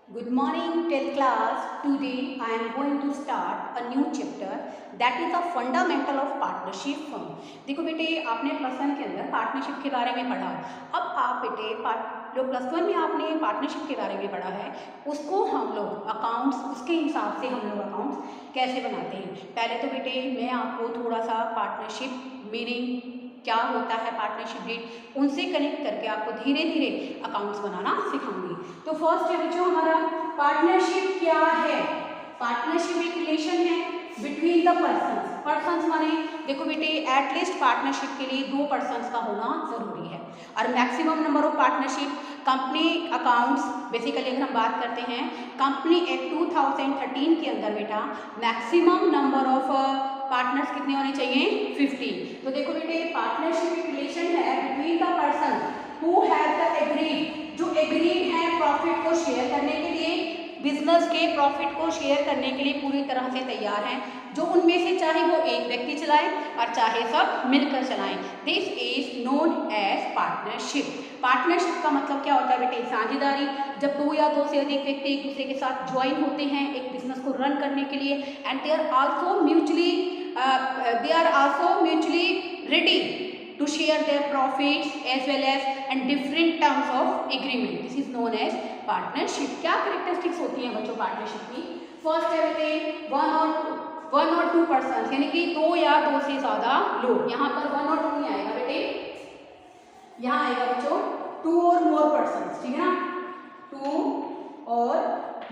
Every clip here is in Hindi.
Good morning, 10th class. Today I am going to start a new chapter that is a fundamental of partnership firm. देखो बेटे, आपने प्लस वन के अंदर पार्टनरशिप के बारे में पढ़ा. अब आप बेटे जो प्लस वन में आपने पार्टनरशिप के बारे में पढ़ा है उसको हम लोग अकाउंट्स उसके हिसाब से हम लोग अकाउंट्स कैसे बनाते हैं. पहले तो बेटे मैं आपको थोड़ा सा पार्टनरशिप मीनिंग क्या होता है, पार्टनरशिप डीड उनसे कनेक्ट करके आपको धीरे धीरे अकाउंट्स बनाना सिखाऊंगी. तो फर्स्ट है बच्चों हमारा पार्टनरशिप क्या है. पार्टनरशिप एक रिलेशन है बिटवीन द पर्सन्स. पर्सन्स माने देखो बेटे एटलीस्ट पार्टनरशिप के लिए 2 पर्सन्स का होना जरूरी है और maximum number of partnership company accounts basically अगर हम बात करते हैं कंपनी एक्ट 2013 के अंदर बेटा मैक्सिमम नंबर ऑफ पार्टनर्स कितने होने चाहिए 50. तो देखो बेटे पार्टनरशिप एक रिलेशन है between the person who has the agreed, जो एग्रीड है प्रॉफिट को शेयर करने के लिए, बिजनेस के प्रॉफिट को शेयर करने के लिए पूरी तरह से तैयार हैं, जो उनमें से चाहे वो एक व्यक्ति चलाए और चाहे सब मिलकर चलाएं. This is known as partnership. Partnership का मतलब क्या होता है बेटे, साझेदारी. जब 2 या 2 से अधिक व्यक्ति एक दूसरे के साथ ज्वाइन होते हैं एक बिजनेस को रन करने के लिए and they are also mutually ready to share their profits as well as and different terms of agreement. This is known as partnership. क्या characteristics होती हैं बच्चों पार्टनरशिप की. फर्स्ट है बेटे वन और टू पर्सन, यानी कि 2 या 2 से ज्यादा लोग. यहाँ पर 1 और 2 नहीं आएगा बेटे, यहाँ आएगा बच्चों 2 और मोर पर्सन. ठीक है ना, 2 और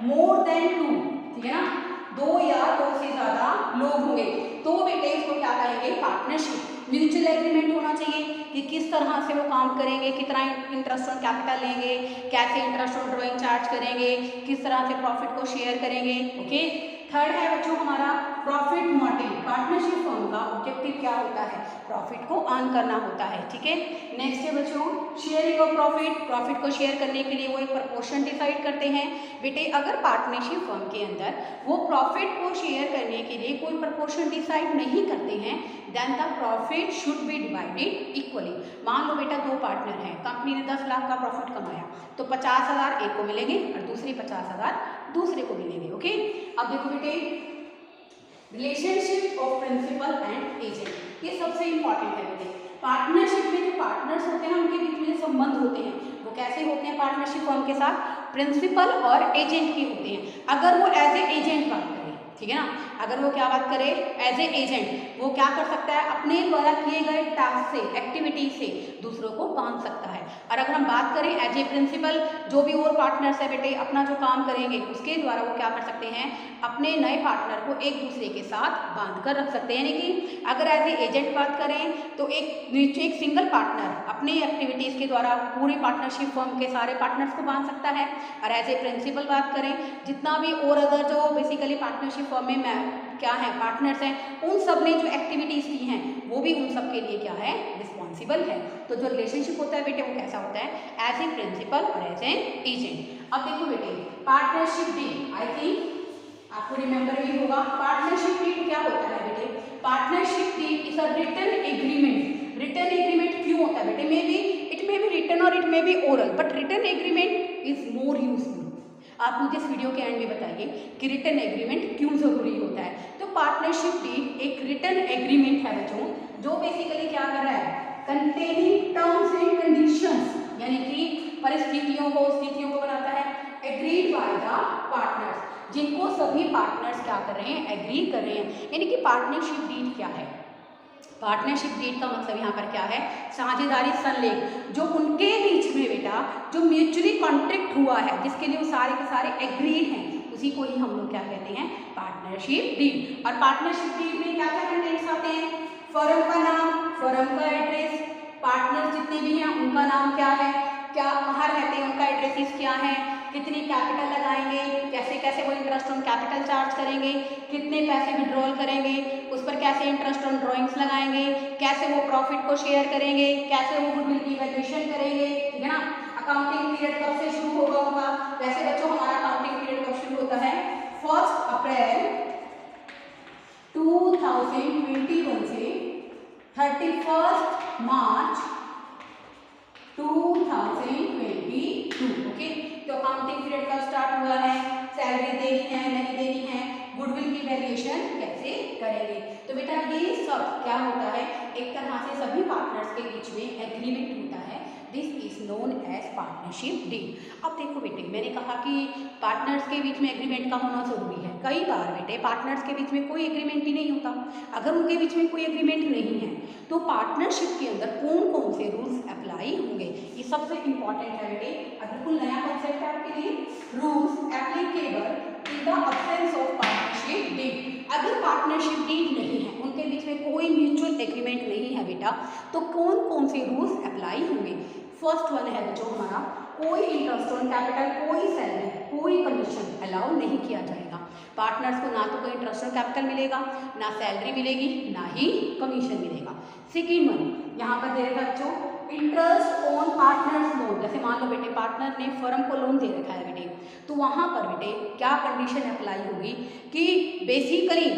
मोर देन 2. ठीक है ना, 2 या 2 से ज्यादा लोग होंगे तो बेटे इसको क्या कहेंगे पार्टनरशिप. म्यूचुअल एग्रीमेंट होना चाहिए कि किस तरह से वो काम करेंगे, कितना इंटरेस्ट ऑन कैपिटल लेंगे, कैसे इंटरेस्ट ऑन ड्राइंग चार्ज करेंगे, किस तरह से प्रॉफिट को शेयर करेंगे. ओके. थर्ड है बच्चों हमारा प्रॉफिट मोटिव. पार्टनरशिप फर्म का ऑब्जेक्टिव क्या होता है, प्रॉफिट को अर्न करना होता है. ठीक है. नेक्स्ट है बच्चों शेयरिंग ऑफ प्रॉफिट. प्रॉफिट को शेयर करने के लिए वो एक प्रपोर्शन डिसाइड करते हैं. बेटे अगर पार्टनरशिप फर्म के अंदर वो प्रॉफिट को शेयर करने के लिए कोई प्रपोर्शन डिसाइड नहीं करते हैं then the profit should be divided equally. मान लो बेटा 2 पार्टनर हैं, कंपनी ने 10 लाख का प्रॉफिट कमाया तो 50,000 एक को मिलेंगे और दूसरे 50,000 दूसरे को मिलेंगे. ओके. अब देखो बेटे relationship of principal and agent, ये सबसे इंपॉर्टेंट है बेटे. पार्टनरशिप में जो पार्टनर्स होते हैं उनके बीच में जो संबंध होते हैं वो कैसे होते हैं पार्टनरशिप फर्म के साथ, प्रिंसिपल और एजेंट के होते हैं. अगर वो एज ए एजेंट बात करें, ठीक है ना, अगर वो क्या बात करे एज ए एजेंट, वो क्या कर सकता है अपने द्वारा किए गए टास्क से एक्टिविटी से दूसरों को बांध सकता है. और अगर हम बात करें एज ए प्रिंसिपल, जो भी और पार्टनर्स है बेटे अपना जो काम करेंगे उसके द्वारा वो क्या कर सकते हैं अपने नए पार्टनर को एक दूसरे के साथ बांध कर रख सकते हैं. यानी कि अगर एज ए एजेंट बात करें तो एक सिंगल पार्टनर अपने एक्टिविटीज़ के द्वारा पूरी पार्टनरशिप फर्म के सारे पार्टनर्स को बांध सकता है. और एज ए प्रिंसिपल बात करें जितना भी और अदर जो बेसिकली पार्टनरशिप फर्म में क्या है पार्टनर्स हैं उन सब ने जो एक्टिविटीज़ की हैं वो भी उन सब के लिए क्या है रिस्पॉन्सिबल है. तो जो रिलेशनशिप होता है बेटे वो कैसा होता है एज ए प्रिंसिपल और एज ए एजेंट. अब देखो बेटे पार्टनरशिप डीड, आई थिंक आपको रिमेंबर भी होगा पार्टनरशिप डीड क्या होता है बेटे. Partnership deed is a written agreement. Written agreement क्यों होता है बेटे, इट मे बी रिटन और it may be oral, but written agreement is more useful. आप मुझे इस वीडियो के एंड में बताइए कि रिटन एग्रीमेंट क्यों जरूरी होता है. तो पार्टनरशिप डीड एक रिटन एग्रीमेंट है बच्चों जो बेसिकली क्या कर रहा है कंटेनिंग टर्म्स एंड कंडीशंस, यानी कि परिस्थितियों को स्थितियों को बनाता है एग्रीड बाय द पार्टनर्स, जिनको सभी पार्टनर्स क्या कर रहे हैं एग्री कर रहे हैं. यानी कि पार्टनरशिप डीड क्या है, पार्टनरशिप डीड का मतलब यहाँ पर क्या है साझेदारी संलेख, जो उनके बीच में बेटा जो म्यूचुअली कॉन्ट्रैक्ट हुआ है जिसके लिए वो सारे के सारे एग्रीड हैं उसी को ही हम लोग क्या कहते हैं पार्टनरशिप डीड. और पार्टनरशिप डीड में क्या क्या कंटेंट्स आते हैं, फर्म का नाम, फर्म का एड्रेस, पार्टनर जितने भी हैं उनका नाम क्या है, क्या कहाँ रहते हैं उनका एड्रेसेस क्या है, कितनी कैपिटल लगाएंगे, कैसे कैसे वो इंटरेस्ट ऑन कैपिटल चार्ज करेंगे, कितने पैसे विड्रॉल करेंगे, उस पर कैसे इंटरेस्ट ऑन ड्राइंग्स लगाएंगे, कैसे वो प्रॉफिट को शेयर करेंगे, कैसे वो गुडविल की वैल्यूएशन करेंगे. ठीक है ना. अकाउंटिंग पीरियड कब से शुरू होगा उनका, वैसे बच्चों हमारा अकाउंटिंग पीरियड कब शुरू होता है 1 अप्रैल 2021 से 31 मार्च 2022. ओके. तो अकाउंटिंग पीरियड कब स्टार्ट हुआ है है नहीं देनी है, गुडविल की वैल्यूएशन कैसे करेंगे। तो बेटा ये सब क्या होता है, एक तरह से सभी पार्टनर्स के बीच में एग्रीमेंट होता है, this is known as partnership deed. अब देखो बेटे, मैंने कहा कि पार्टनर्स के बीच में एग्रीमेंट का होना जरूरी है। कई बार बेटे पार्टनर्स के बीच में कोई एग्रीमेंट ही नहीं होता। अगर उनके बीच में कोई एग्रीमेंट नहीं है तो पार्टनरशिप के अंदर कौन कौन से रूल्स अप्लाई होंगे, ये सबसे इंपॉर्टेंट है बेटे। बिल्कुल नया कॉन्सेप्ट है आपके लिए, rules applicable in the absence of partnership deed. अगर पार्टनरशिप डीड नहीं है, उनके बीच में कोई म्यूचुअल एग्रीमेंट नहीं है बेटा, तो कौन कौन से रूल्स अप्लाई होंगे। फर्स्ट वन है जो हमारा, कोई इंटरेस्ट ऑन कैपिटल, कोई सैलरी, कोई कमीशन अलाउ नहीं किया जाएगा। पार्टनर्स को ना तो कोई इंटरेस्ट ऑन कैपिटल मिलेगा, ना सैलरी मिलेगी, ना ही कमीशन मिलेगा। सेकेंड वन यहाँ पर दे रखा है बच्चों, इंटरेस्ट ऑन पार्टनर्स लोन। जैसे मान लो बेटे पार्टनर ने फर्म को लोन दे रखा है बेटे, तो वहाँ पर बेटे क्या कंडीशन अप्लाई होगी कि बेसिकली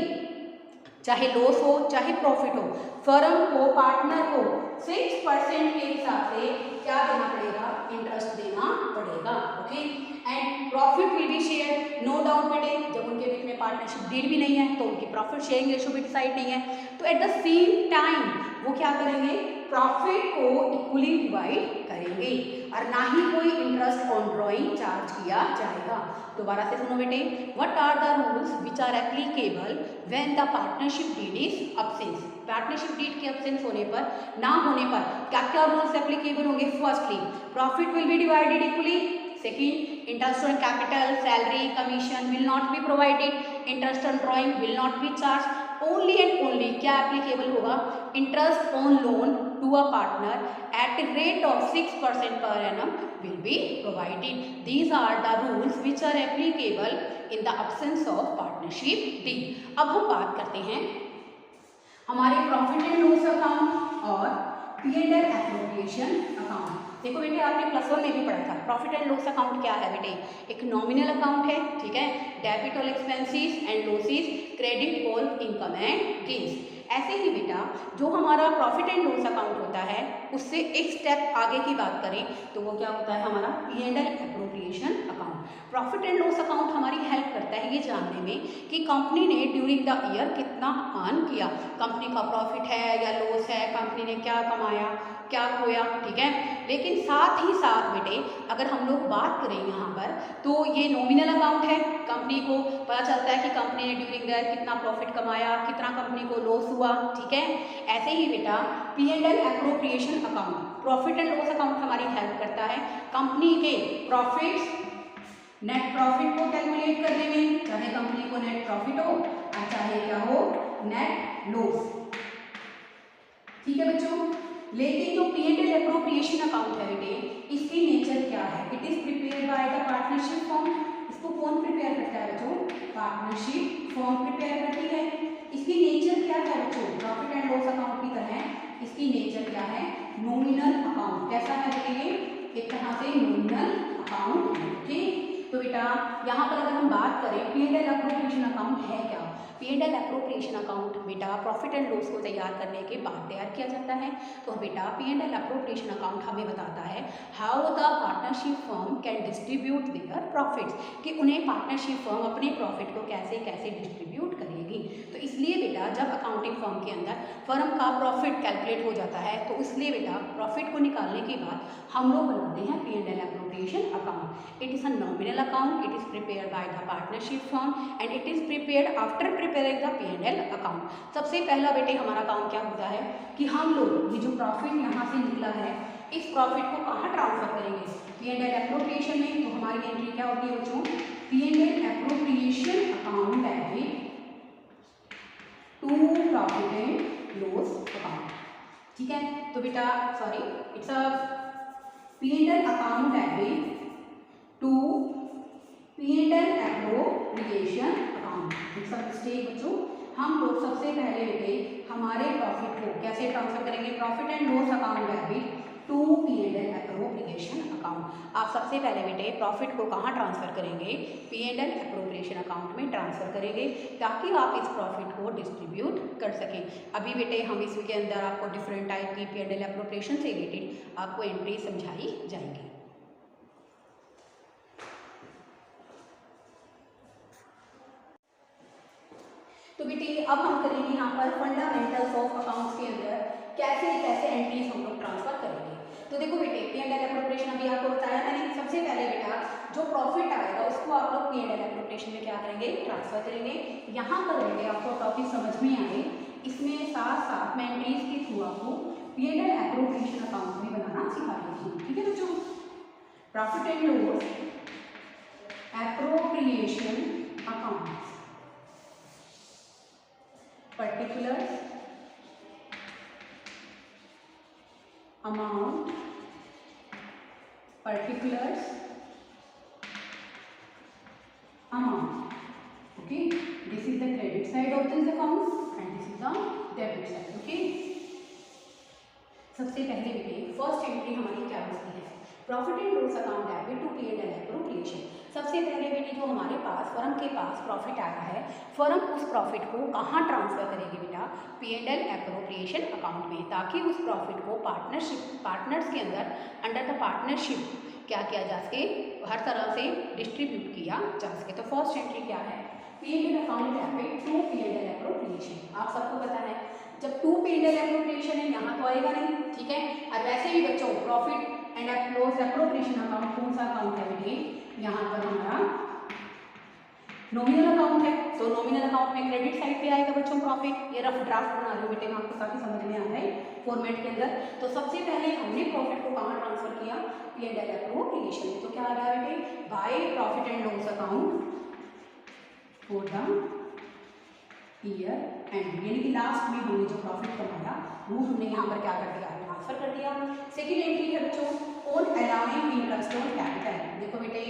चाहे लॉस हो चाहे प्रॉफिट हो, फर्म को पार्टनर को 6% के हिसाब से क्या देना पड़ेगा, इंटरेस्ट देना पड़ेगा। Okay, and profit will be share, no doubt बेटे जब उनके बीच में पार्टनरशिप डीड भी नहीं है तो उनकी प्रॉफिट शेयरिंग रेशो भी डिसाइड नहीं है, तो एट द सेम टाइम वो क्या करेंगे, प्रॉफिट को इक्वली डिवाइड करेंगे और ना ही कोई इंटरेस्ट ऑन ड्रॉइंग चार्ज किया जाएगा। दोबारा से सुनो बेटे, what are the rules which are applicable when the partnership deed is absence. Partnership deed के अब्सेंस होने पर, ना होने पर क्या क्या रूल्स एप्लीकेबल होंगे। Firstly profit will be divided equally. Second, interest on capital, salary, commission will not be provided, interest on drawing will not be charge. Only and only क्या एप्लीकेबल होगा, interest on loan to a partner at a rate of 6% per annum will be provided. These are the rules which are applicable in the absence of partnership deed. अब हम बात करते हैं हमारे प्रॉफिट एंड लॉस अकाउंट और P&L एप्रोप्रिएशन अकाउंट। देखो बेटे आपने प्लस वन में भी पढ़ा था, प्रॉफिट एंड लॉस अकाउंट क्या है बेटे, एक नॉमिनल अकाउंट है, ठीक है, debit all expenses and losses, credit all income and gains. ऐसे ही बेटा जो हमारा प्रॉफिट एंड लॉस अकाउंट होता है उससे एक स्टेप आगे की बात करें तो वो क्या होता है हमारा P&L appropriation account. Profit and loss account हमारी हेल्प करता है ये जानने में कि कंपनी ने ड्यूरिंग द ईयर कितना अर्न किया, कंपनी का प्रॉफिट है या लॉस है, कंपनी ने क्या कमाया क्या खोया, ठीक है। लेकिन साथ ही साथ बेटे अगर हम लोग बात करें यहाँ पर तो ये नॉमिनल अकाउंट है, कंपनी को पता चलता है कि कंपनी ने ड्यूरिंग द ईयर कितना प्रॉफिट कमाया, कितना कंपनी को लॉस हुआ, ठीक है। ऐसे ही बेटा P&L appropriation account, profit and loss account हमारी हेल्प करता है कंपनी के प्रॉफिट्स, नेट प्रॉफिट को कैलकुलेट करने में, चाहे कंपनी को नेट प्रॉफिट हो और चाहे क्या हो नेट लॉस, ठीक है बच्चों। लेकिन जो P&L एप्रोप्रिएशन अकाउंट है बेटे इसकी नेचर क्या है, it is prepare by the partnership firm. इसको कौन प्रिपेयर करता है बच्चों, पार्टनरशिप फर्म प्रिपेयर करती है। इसकी नेचर क्या है बच्चों, प्रॉफिट एंड लॉस अकाउंट की तरह इसकी नेचर क्या है, नॉमिनल अकाउंट। कैसा है बेटे, एक तरह से नॉमिनल अकाउंट, ठीक। तो बेटा यहाँ पर अगर हम बात करें P&L एप्रोप्रिएशन अकाउंट है क्या, P&L एप्रोप्रिएशन अकाउंट बेटा प्रॉफिट एंड लॉस को तैयार करने के बाद तैयार किया जाता है। तो बेटा P&L एप्रोप्रिएशन अकाउंट हमें बताता है how the partnership firm can distribute their profits, कि उन्हें पार्टनरशिप फर्म अपने प्रॉफिट को कैसे कैसे डिस्ट्रीब्यूट करेगी। तो इसलिए बेटा जब अकाउंटिंग फर्म के अंदर फर्म का प्रॉफिट कैलकुलेट हो जाता है तो इसलिए बेटा प्रॉफिट को निकालने के बाद हम लोग बनाते हैं P&L appropriation account. It is a nominal account, it is prepared by the partnership firm and it is prepared after preparing the P&L account। सबसे पहला बेटे हमारा काम क्या होता है कि हम लोग ये जो प्रॉफिट यहाँ से निकला है इस प्रॉफिट को कहाँ ट्रांसफर करेंगे, P&L एप्रोप्रिएशन में। तो हमारी एंट्री क्या होती है बच्चों, P&L appropriation account debit to profit and loss account, ठीक है। तो बेटा sorry it's a P&L account debit to P&L appropriation account. It's a mistake बच्चों, हम लोग सबसे पहले बेटे हमारे प्रॉफिट को कैसे ट्रांसफर करेंगे, profit and loss account debit to P&L appropriation account. आप सबसे पहले बेटे प्रॉफिट को कहाँ ट्रांसफर करेंगे, P&L एप्रोप्रिएशन अकाउंट में ट्रांसफर करेंगे ताकि आप इस प्रॉफिट को डिस्ट्रीब्यूट कर सकें। अभी बेटे हम इसके अंदर आपको डिफरेंट टाइप की P&L एप्रोप्रिएशन से रिलेटेड आपको एंट्री समझाई जाएंगी। तो बेटे अब हम करेंगे यहाँ पर फंडामेंटल्स ऑफ अकाउंट्स के अंदर कैसे कैसे एंट्रीज हम लोग ट्रांसफर करेंगे। तो देखो बेटे P&L एप्रोप्रिएशन अभी आपको बताया मैंने, सबसे पहले बेटा जो प्रॉफिट आएगा उसको आप लोग P&L एप्रोप्रिएशन में क्या करेंगे, ट्रांसफर करेंगे। यहाँ पर बेटे आपको टॉपिक समझ में आए, इसमें साथ साथ मैं एंट्रीज के थ्रू आपको P&L एप्रोप्रिएशन अकाउंट भी बनाना सिखा रही हूँ। ठीक है बच्चों, profit and loss appropriation account, particulars, amount, particulars, amount. Okay, this is the credit side of this account and this is the debit side. Okay, सबसे पहले बेटे फर्स्ट एंट्री हमारी क्या होती है, profit and loss account debit to P&L appropriation. सबसे पहले बेटे जो हमारे पास फर्म के पास प्रॉफिट आया है, फर्म उस प्रॉफिट को कहाँ ट्रांसफर करेगी बेटा, P&L एप्रोप्रिएशन अकाउंट में, ताकि उस प्रॉफिट को पार्टनर्स के अंदर अंडर द पार्टनरशिप क्या किया जा सके, हर तरह से डिस्ट्रीब्यूट किया जा सके। तो फर्स्ट एंट्री क्या है, P&L account debit to P&L appropriation. आप सबको पता है जब टू P&L एप्रोप्रिएशन है यहाँ तो आएगा नहीं, ठीक है। और वैसे भी बच्चों profit and loss appropriation account कौन सा अकाउंट है बेटे, यहाँ पर हमारा नॉमिनल अकाउंट है। तो नॉमिनल अकाउंट में क्रेडिट साइड पे आएगा बच्चों प्रॉफिट। ये रफ ड्राफ्ट बना रही हूँ बेटे, आपको ताकि समझ में आ जाए फॉर्मेट के अंदर। तो सबसे पहले हमने प्रॉफिट को कहाँ ट्रांसफर किया, P&L एप्रोप्रिएशन में। तो क्या आ गया बेटे, by profit and loss account for the year and, यानी कि लास्ट में हमने जो प्रॉफिट कमाया वो हमने यहाँ पर क्या कर दिया, ट्रांसफर कर दिया। सेकेंड एंट्री है बच्चों on allowing interest on capital. देखो बेटे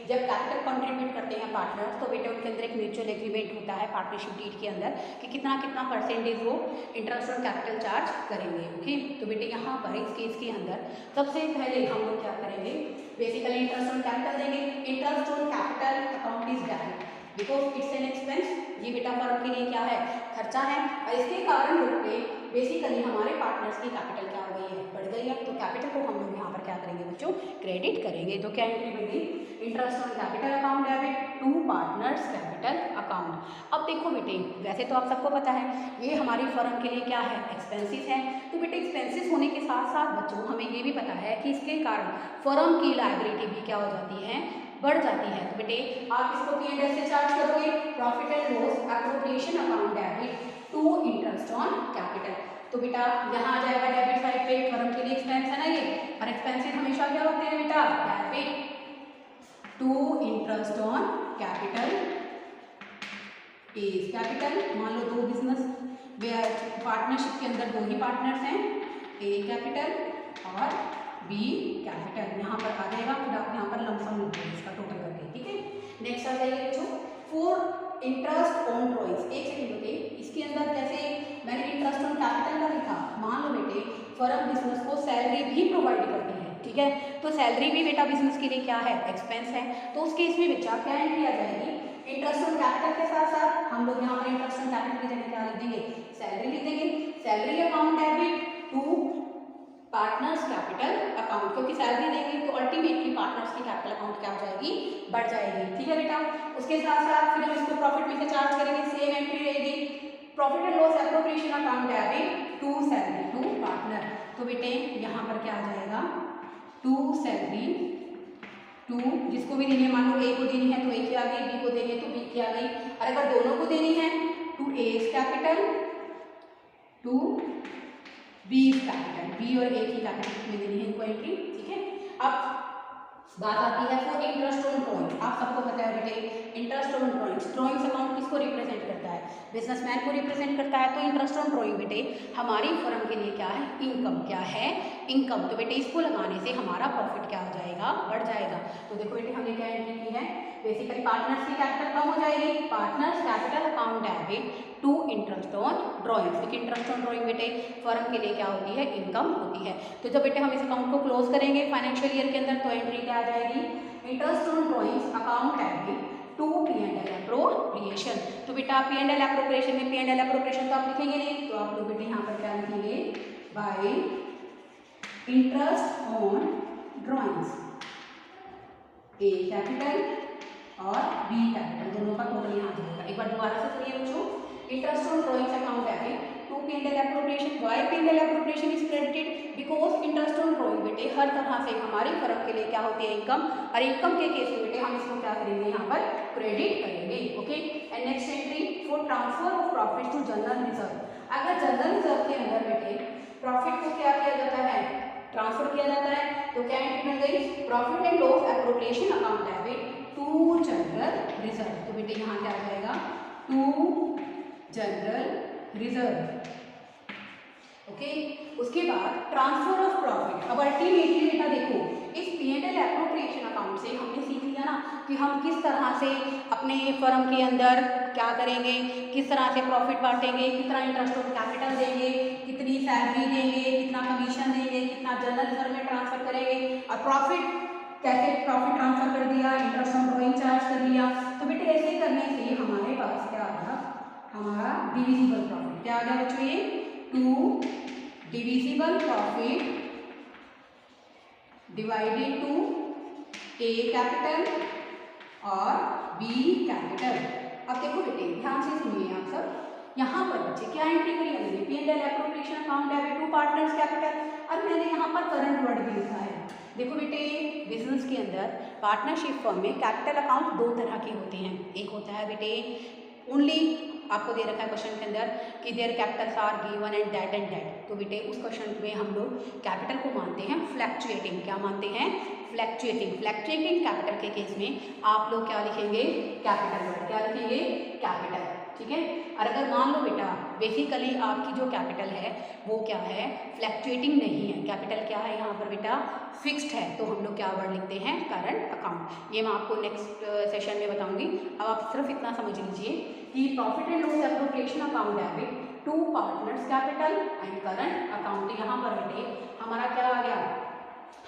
जब कैपिटल कंट्रीब्यूट करते हैं पार्टनर्स तो बेटे उनके अंदर एक म्यूचुअल एग्रीमेंट होता है पार्टनरशिप डीड के अंदर कि कितना कितना परसेंटेज वो इंटरेस्ट ऑन कैपिटल चार्ज करेंगे। ओके, तो बेटे यहाँ पर इस केस के अंदर सबसे पहले हम लोग क्या करेंगे, बेसिकली इंटरेस्ट ऑन कैपिटल देंगे। Interest on capital account is debit because it's an expense. ये बेटा फर्म के लिए क्या है, खर्चा है, और इसके कारण पे बेसिकली हमारे पार्टनर्स की कैपिटल क्या हो गई है, बढ़ गई है। तो कैपिटल को हम लोग यहाँ पर क्या करेंगे बच्चों, क्रेडिट करेंगे। तो क्या एंट्री बनी, interest on capital account debit to partners capital account. अब देखो बेटे वैसे तो आप सबको पता है ये हमारी फर्म के लिए क्या है, एक्सपेंसिस है। तो बेटे एक्सपेंसिस होने के साथ साथ बच्चों हमें ये भी पता है कि इसके कारण फर्म की लायबिलिटी भी क्या हो जाती है, बढ़ जाती है। तो बेटे आप इसको P&L से चार्ज करोगे, profit and loss appropriation account debit to interest on capital. तो बेटा यहाँ आ जाएगा डेबिट साइड पे, फर्म के लिए एक्सपेंस है ना ये, और एक्सपेंसेस हमेशा क्या होते हैं बेटा, debit to interest on capital is capital. मान लो दो बिजनेस पार्टनरशिप के अंदर दो ही पार्टनर्स हैं, ए कैपिटल और बी कैपिटल, यहाँ पर आ जाएगा। फिर आप यहाँ पर लमसम लिख देंगे इसका टोटल करके, ठीक है। नेक्स्ट आ जाइए बच्चों फॉर इंटरेस्ट ऑन ड्रॉइंग्स। एक सेकंड बेटे, इसके अंदर जैसे मैंने इंटरेस्ट ऑन कैपिटल का लिखा, मान लो बेटे फर्म बिजनेस को सैलरी भी प्रोवाइड करती है, ठीक है। तो सैलरी भी बेटा बिजनेस के लिए क्या है, एक्सपेंस है। तो उस केस में बच्चा क्या एंट्री आ जाएगी, इंटरेस्ट ऑन कैपिटल के साथ साथ हम लोग यहाँ पर इंटरेस्ट ऑन कैपिटल की जगह क्या लिख देंगे, सैलरी लिख देंगे। Salary account debit to partners capital account, क्योंकि सैलरी देंगे तो अल्टीमेटली पार्टनर्स की कैपिटल अकाउंट क्या हो जाएगी, बढ़ जाएगी, ठीक है बेटा। उसके साथ साथ फिर हम इसको प्रॉफिट में से चार्ज करेंगे, सेम एंट्री रहेगी, profit and loss appropriation account debit to salary to partner. तो बेटे यहाँ पर क्या आ जाएगा, टू सैलरी टू, जिसको भी देनी है, मान लो ए को देनी है तो ए की आ गई, बी को देनी है तो बी की आ गई, और अगर दोनों को देनी है to A capital to B capital, B और ए की कैपिटल में देनी है इनको एंट्री, ठीक है। अब बात आती है फॉर इंटरेस्ट ऑन ड्रॉइंग। आप सबको पता है बेटे interest on drawings, drawings account किसको रिप्रेजेंट करता है, बिजनेसमैन को रिप्रेजेंट करता है। तो इंटरेस्ट ऑन ड्रॉइंग बेटे हमारी फर्म के लिए क्या है, इनकम, क्या है, इनकम। तो बेटे इसको लगाने से हमारा प्रॉफिट क्या हो जाएगा, बढ़ जाएगा। तो देखो बेटे हमने क्या एंट्री की है, बेसिकली पार्टनर्स की कैपिटल कम हो जाएगी, partners capital account debit to interest on drawings, क्योंकि इंटरेस्ट ऑन ड्रॉइंग बेटे फर्म के लिए क्या होती है, इनकम होती है। तो जब बेटे हम इस अकाउंट को क्लोज करेंगे फाइनेंशियल ईयर के अंदर तो एंट्री क्या आ जाएगी, interest on drawings account debit to P&L appropriation. तो बेटा P&L एप्रोप्रिएशन में P&L एप्रोप्रिएशन तो आप लिखेंगे नहीं, तो आप लोग बेटे यहाँ पर क्या लिखेंगे, bye interest on drawings A capital और बी कैपिटल, दोनों का टोटल यहाँ आ जाएगा। एक बार दोबारा से सुनिए बच्चों, interest on drawing account debit to P&L appropriation. Why P&L appropriation is credited? Because interest on drawing बेटे हर तरह से हमारी फर्म के लिए क्या होती है, इनकम, और इनकम के केस में बेटे हम इसको क्या करेंगे, यहाँ पर क्रेडिट करेंगे। Okay, and next entry for transfer of profit to general reserve. अगर जनरल रिजर्व के अंदर बेटे प्रॉफिट को क्या किया जाता है, ट्रांसफर किया जाता है, तो क्या एंट्री बन गई, profit and loss appropriation account debit to general reserve. तो बेटे यहाँ क्या आ जाएगा, टू जनरल रिजर्व। ओके, उसके बाद ट्रांसफर ऑफ प्रॉफिट। अब अल्टीमेटली बेटा देखो इस P&L एप्रोप्रिएशन अकाउंट से हमने सीख लिया ना कि हम किस तरह से अपने फर्म के अंदर क्या करेंगे, किस तरह से प्रॉफिट बांटेंगे, कितना इंटरेस्ट ऑन कैपिटल देंगे, कितनी सैलरी देंगे, कितना कमीशन देंगे, कितना जनरल रिजर्व में ट्रांसफर करेंगे, और प्रॉफिट कैसे प्रॉफिट ट्रांसफर कर दिया, इंटरेस्ट ऑन ड्रॉइंग चार्ज कर लिया। तो बेटे ऐसे करने से हमारे पास क्या आ गया, हमारा डिविजिबल प्रॉफिट क्या आ गया बच्चों, ये to divisible profit divided to A capital और B कैपिटल। अब देखो बेटे ध्यान से सुनिए आप सब, यहाँ पर बच्चे क्या एंट्री करी हमने, P&L appropriation account debit to partners capital, और मैंने यहाँ पर करंट वर्ड भी लिखा है। देखो बेटे बिजनेस के अंदर पार्टनरशिप फर्म में कैपिटल अकाउंट दो तरह के होते हैं। एक होता है बेटे ओनली, आपको दे रखा है क्वेश्चन के अंदर कि their capitals are given and that, तो बेटे उस क्वेश्चन में हम लोग कैपिटल को मानते हैं फ्लैक्चुएटिंग। क्या मानते हैं, फ्लैक्चुएटिंग। फ्लैक्चुएटिंग कैपिटल के केस में आप लोग क्या लिखेंगे, कैपिटल वर्ड, क्या लिखेंगे, कैपिटल। ठीक है, और अगर मान लो बेटा बेसिकली आपकी जो कैपिटल है वो क्या है, फ्लैक्चुएटिंग नहीं है, कैपिटल क्या है यहाँ पर बेटा, फिक्स्ड है, तो हम लोग क्या वर्ड लिखते हैं, करंट अकाउंट। ये मैं आपको नेक्स्ट सेशन में बताऊंगी। अब आप सिर्फ इतना समझ लीजिए कि profit and loss appropriation account debit to partners capital and current account. यहाँ पर बेटे हमारा क्या आ गया,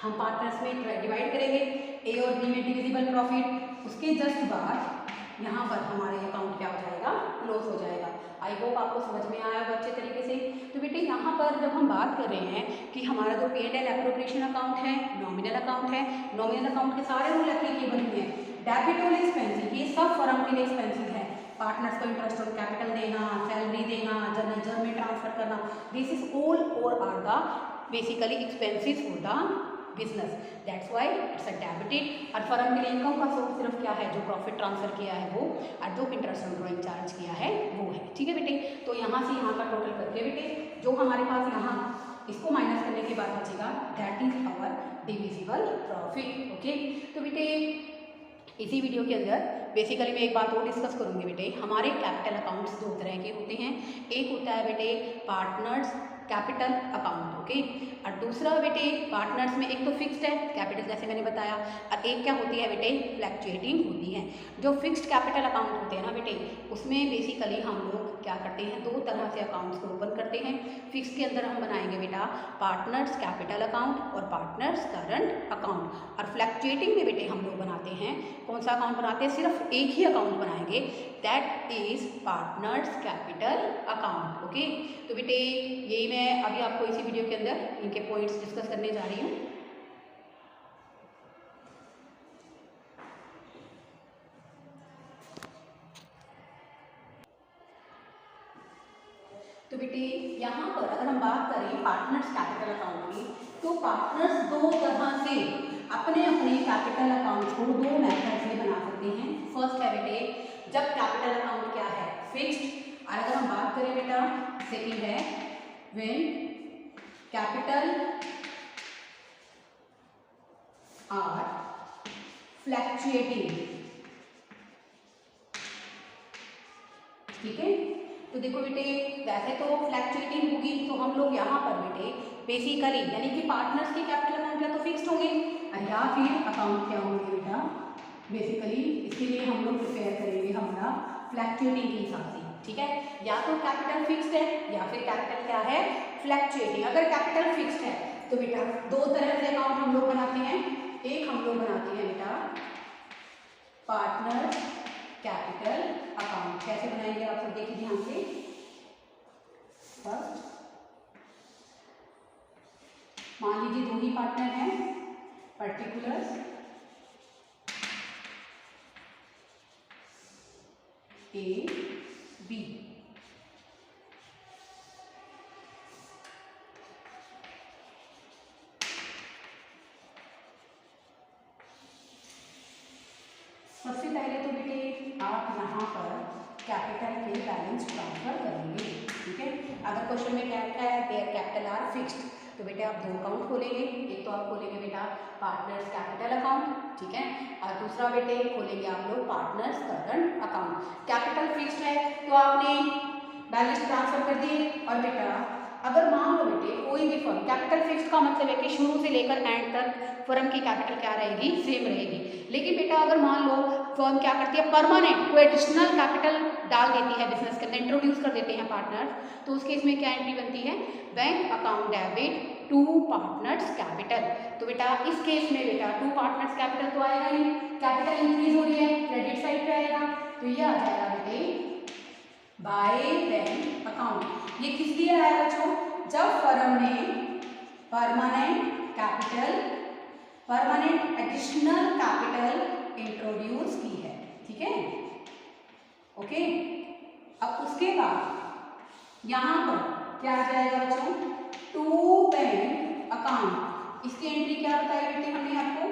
हम पार्टनर्स में डिवाइड करेंगे, ए और बी में डिविजिबल प्रॉफिट, उसके जस्ट बाद यहाँ पर हमारे अकाउंट क्या हो जाएगा, क्लोज हो जाएगा। आई होप आपको समझ में आया होगा अच्छे तरीके से। तो बेटे यहाँ पर जब हम बात कर रहे हैं कि हमारा जो P&L एप्रोप्रिएशन अकाउंट है नॉमिनल अकाउंट है, नॉमिनल अकाउंट के सारे रूल एप्लीकेबल हुए हैं। डेबिट और एक्सपेंसिव ये सब फर्म के लिए एक्सपेंसिव है, पार्टनर्स को इंटरेस्ट ऑन कैपिटल देना, सैलरी देना, जनरल रिजर्व में ट्रांसफर करना, दिस इज ऑल और are the basically expensive for the business, that's why it's a debited. और फर्म के लिए इनकम का सोर्स सिर्फ क्या है, जो प्रॉफिट ट्रांसफर किया है वो, और जो इंटरेस्ट ऑन ड्रॉइंग चार्ज किया है वो है। ठीक है बेटे, तो यहाँ से यहाँ का टोटल करके बेटे जो हमारे पास यहाँ इसको माइनस करने के बाद बचेगा that is our divisible profit. Okay, तो बेटे इसी वीडियो के अंदर बेसिकली मैं एक बात और डिस्कस करूँगी बेटे, हमारे कैपिटल अकाउंट्स दो तरह के होते हैं। एक होता है बेटे पार्टनर्स कैपिटल अकाउंट, ओके, और दूसरा बेटे पार्टनर्स में एक तो फिक्स्ड है कैपिटल जैसे मैंने बताया, और एक क्या होती है बेटे, फ्लैक्चुएटिंग होती है। जो फिक्स्ड कैपिटल अकाउंट होते हैं ना बेटे, उसमें बेसिकली हम लोग क्या करते हैं, दो तरह से अकाउंट्स को ओपन करते हैं। फिक्स के अंदर हम बनाएंगे बेटा पार्टनर्स कैपिटल अकाउंट और पार्टनर्स करंट अकाउंट, और फ्लैक्चुएटिंग में बेटे हम लोग बनाते हैं, कौन सा अकाउंट बनाते हैं, सिर्फ एक ही अकाउंट बनाएंगे, that is partners capital account. Okay, तो बेटे यही मैं अभी आपको इसी वीडियो के अंदर इनके पॉइंट्स डिस्कस करने जा रही हूँ। तो बेटे यहाँ पर अगर हम बात करें पार्टनर्स कैपिटल अकाउंट की, तो पार्टनर्स दो तरह से अपने अपने कैपिटल अकाउंट को दो मेथड से बना सकते हैं। फर्स्ट है बेटे जब कैपिटल अकाउंट क्या है, फिक्स्ड, और अगर हम बात करें बेटा सेकंड है व्हेन कैपिटल आर फ्लैक्चुएटिंग। ठीक है, तो देखो बेटे वैसे तो फ्लैक्चुएटिंग होगी, तो हम लोग यहाँ पर बेटे बेसिकली यानी कि पार्टनर्स के कैपिटल अकाउंट या तो फिक्स्ड होंगे और या फिर अकाउंट क्या होंगे बेटा, बेसिकली इसके लिए हम लोग प्रिपेयर करेंगे हमारा फ्लैक्चुएटिंग के हिसाब से। ठीक है, या तो कैपिटल फिक्स्ड है या फिर कैपिटल क्या है, फ्लैक्चुएटिंग। अगर कैपिटल फिक्स्ड है तो बेटा दो तरह से अकाउंट हम लोग बनाते हैं। एक हम लोग बनाते हैं बेटा पार्टनर कैपिटल अकाउंट। कैसे बनाएंगे आप सब देखिए ध्यान से। फर्स्ट मान लीजिए दो ही पार्टनर हैं, पर्टिकुलर्स ए बी। सबसे पहले तो बेटे आप यहाँ पर कैपिटल के बैलेंस ट्रांसफर करेंगे, ठीक है। अगर क्वेश्चन में क्या है देयर कैपिटल आर फिक्स्ड, तो बेटे आप दो अकाउंट खोलेंगे। एक तो आप खोलेंगे बेटा पार्टनर्स कैपिटल अकाउंट, ठीक है, और दूसरा बेटे खोलेंगे आप लोग partners current account. Capital fixed है तो आपने बैलेंस ट्रांसफर कर दिए। और बेटा अगर मान लो बेटे कोई भी फर्म, कैपिटल फिक्स्ड का मतलब है कि शुरू से लेकर एंड तक फर्म की कैपिटल क्या रहेगी, सेम रहेगी। लेकिन बेटा अगर मान लो फर्म क्या करती है, परमानेंट कोई एडिशनल कैपिटल डाल देती है बिजनेस के अंदर, इंट्रोड्यूस कर देते हैं पार्टनर्स, तो उस केस में क्या एंट्री बनती है, bank account debit to partners capital. तो बेटा इस केस में बेटा टू पार्टनर्स कैपिटल तो आएगा ही, कैपिटल इंक्रीज हो रही है, क्रेडिट साइड पे आएगा, तो ये आ जाएगा बेटे बाय बैंक अकाउंट। ये किस लिए आया बच्चों, जब फर्म ने permanent capital, permanent additional capital introduce की है, ठीक है, ओके। अब उसके बाद यहां पर क्या आ जाएगा बच्चों, टू बैंक अकाउंट। इसकी एंट्री क्या बताई बेटे हमने आपको,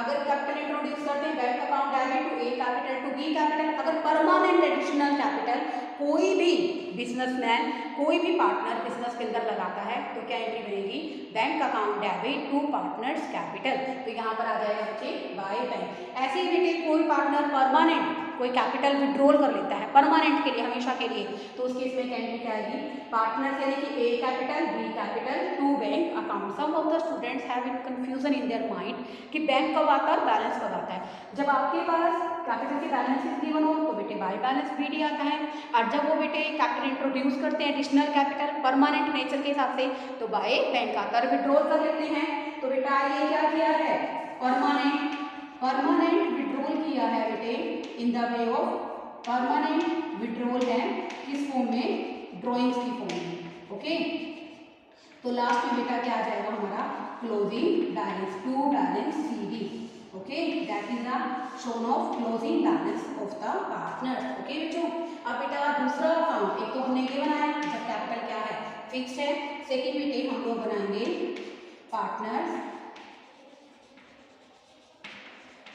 अगर कैपिटल इंट्रोड्यूस करते हैं bank account debit to A capital to B capital, अगर परमानेंट एडिशनल कैपिटल कोई भी बिजनेसमैन, कोई भी पार्टनर बिजनेस के अंदर लगाता है तो क्या एंट्री बनेगी, bank account debit to partners capital. तो यहाँ पर आ जाएगा बच्चे बाय बैंक। ऐसे ही बेटे कोई पार्टनर परमानेंट कोई कैपिटल विड्रॉल कर लेता है परमानेंट के लिए, हमेशा के लिए, तो उस केस में क्या एंट्री क्या आएगी, पार्टनर यानी कि a capital b capital to bank account. Some of the students have in confusion in their mind कि बैंक कब आता है और बैलेंस कब आता है। जब आपके पास कैपिटल के बैलेंसेस गिवन हो तो बेटे बाय बैलेंस बीडी आता है, और जब वो बेटे कैपिटल इंट्रोड्यूस करते हैं एडिशनल कैपिटल परमानेंट नेचर के हिसाब से तो बाय बैंक आता है, विड्रॉल कर लेते हैं तो बेटा ये क्या किया है, परमानेंट विड्रॉल किया है बेटे in the way of permanent withdrawal है, किस फॉर्म में, ड्रॉइंग्स की फॉर्म में, ओके। तो लास्ट में बेटा क्या आ जाएगा हमारा closing balance to balance c d, okay, that is the shown of closing balance of the partners, okay बच्चों। अब बेटा दूसरा अकाउंट, एक तो हमने ये बनाया जब कैपिटल क्या है, फिक्स्ड है। सेकेंड बेटे हम लोग बनाएंगे पार्टनर्स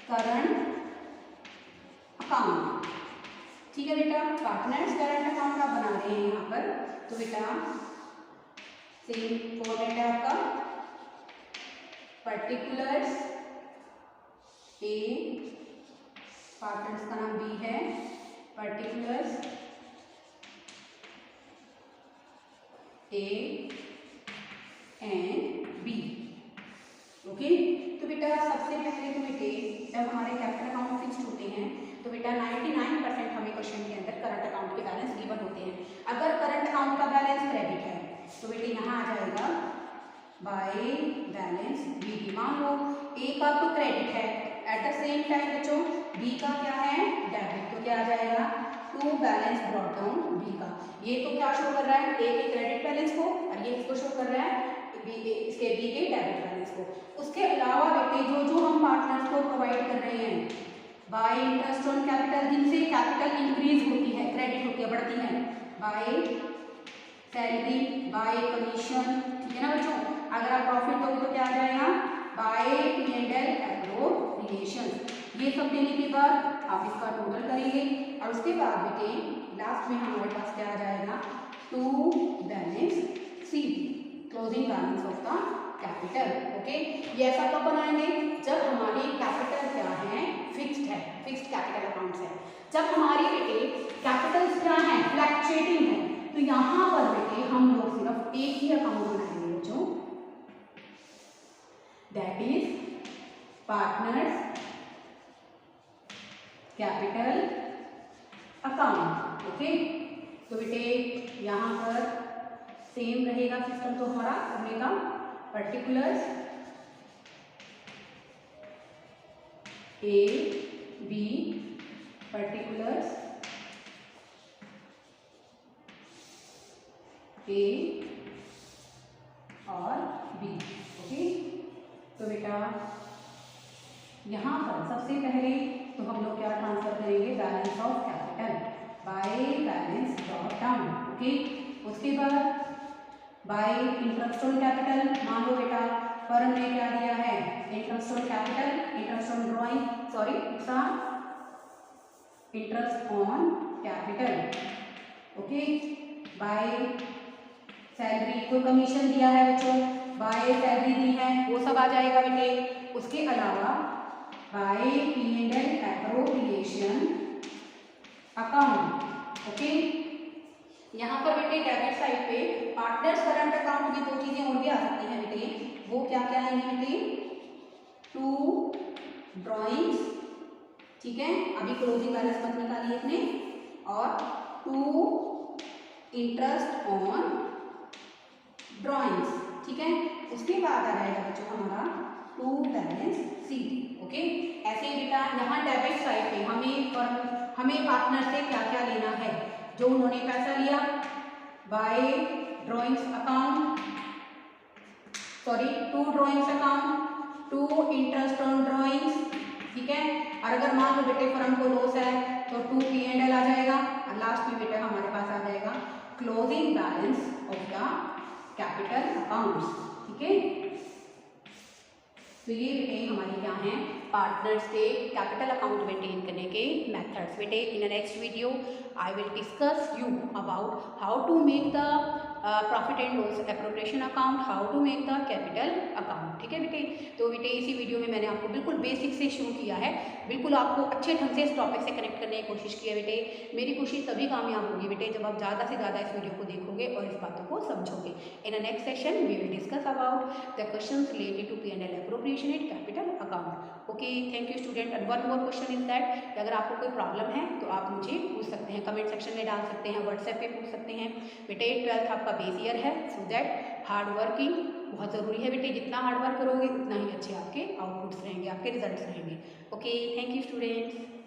करंट अकाउंट, ठीक है बेटा, पार्टनर्स करंट अकाउंट आप बना रहे हैं यहाँ पर, तो बेटा सेम फॉर्मेट है आपका, पर्टिकुलर्स ए, पार्टनर्स का नाम बी है, particulars A and B, okay. तो बेटा सबसे पहले तो बेटे जब हमारे कैपिटल अकाउंट फिक्स्ड होते हैं तो बेटा 99% हमें क्वेश्चन के अंदर करंट अकाउंट के बैलेंस गिवन होते हैं। अगर करंट अकाउंट का बैलेंस क्रेडिट है तो बेटे यहाँ आ जाएगा बाय बैलेंस बी। मान लो ए का तो क्रेडिट है, एट द सेम टाइम बच्चों बी का क्या है, डेबिट, तो क्या आ जाएगा to balance brought down B का। ये तो क्या शो कर रहा है, ए के क्रेडिट बैलेंस को, और ये इसको शो कर रहा है इसके बी के डेबिट बैलेंस को। उसके अलावा बेटे जो जो हम पार्टनर्स को प्रोवाइड कर रहे हैं बाय इंटरेस्ट ऑन कैपिटल, जिनसे कैपिटल इंक्रीज होती है, क्रेडिट होती है, बढ़ती है, बाय सैलरी, बाय कमीशन, ठीक है ना बच्चों। अगर आप प्रॉफिट दोगे तो क्या आ जाएगा, बाय P&L एप्रोप्रिएशन। ये सब देने के बाद आप इसका टोटल करेंगे और उसके बाद बेटे लास्ट में हमारे पास क्या आ जाएगा, to balance c, closing balance of the capital, okay. ये ऐसा कब बनाएंगे, जब हमारी कैपिटल क्या है, फिक्स्ड है, फिक्स्ड कैपिटल अकाउंट्स है। जब हमारी बेटे कैपिटल्स क्या है, फ्लक्चुएटिंग है, तो यहाँ पर बेटे हम लोग सिर्फ एक ही अकाउंट बनाएंगे बच्चों, that is partners capital account, okay. तो बेटे यहाँ पर सेम रहेगा सिस्टम तो हमारा करने का, पर्टिकुलर्स ए बी, पर्टिकुलर्स ए और बी, ओके। तो बेटा यहाँ पर सबसे पहले तो हम लोग क्या ट्रांसफर करेंगे, balance of capital by balance brought down, okay. उसके बाद बाय इंटरेस्ट ऑन कैपिटल, मान लो बेटा फर्म ने क्या दिया है, interest on capital, interest on drawing, sorry it's interest on capital, okay, by salary, कोई कमीशन दिया है बच्चों, बाय सैलरी दी है, वो सब आ जाएगा बेटे। उसके अलावा bye P&L appropriation account, okay. यहाँ पर बेटे डेबिट साइड पे पार्टनर्स करंट अकाउंट में दो चीजें और भी आ सकती हैं बेटे, वो क्या क्या आएंगी बेटे, 2 ड्रॉइंग्स, ठीक है, अभी क्लोजिंग बैलेंस मत निकालिए अपने, और 2 इंटरेस्ट ऑन ड्रॉइंग्स, ठीक है। उसके बाद आ जाएगा बच्चों हमारा 2 बैलेंस शीट, ओके। ऐसे ही बेटा यहाँ डेबिट साइड पे हमें पार्टनर से क्या क्या लेना है, जो उन्होंने पैसा लिया by drawings account, sorry 2 drawings account, 2 interest on drawings, ठीक है। और अगर मान लो बेटे फर्म को लॉस है तो 2 P&L आ जाएगा, और लास्ट में बेटा हमारे पास आ जाएगा closing balance of the capital accounts, ठीक है। तो ये बेटे हमारे क्या हैं, पार्टनर्स के कैपिटल अकाउंट मेंटेन करने के मेथड्स। बेटे in next video I will discuss you about how to make the profit and loss appropriation account, how to make the capital account, ठीक है बेटे। तो बेटे इसी वीडियो में मैंने आपको बिल्कुल बेसिक से शुरू किया है, बिल्कुल आपको अच्छे ढंग से इस टॉपिक से कनेक्ट करने की कोशिश की है बेटे। मेरी कोशिश तभी कामयाब होगी बेटे जब आप ज़्यादा से ज़्यादा इस वीडियो को देखोगे और इस बातों को समझोगे। In a next session we will discuss about the questions related to P&L appropriation and capital account, okay. Thank you student. And one more question is that अगर आपको कोई प्रॉब्लम है तो आप मुझे पूछ सकते हैं, कमेंट सेक्शन में डाल सकते हैं, व्हाट्सएप पे पूछ सकते हैं। बेटे 12th आपका बेस ईयर है, सो दैट हार्ड वर्किंग बहुत ज़रूरी है बेटे, जितना हार्ड वर्क करोगे उतना ही अच्छे आपके आउटपुट्स रहेंगे, आपके रिजल्ट्स रहेंगे, ओके। Thank you students.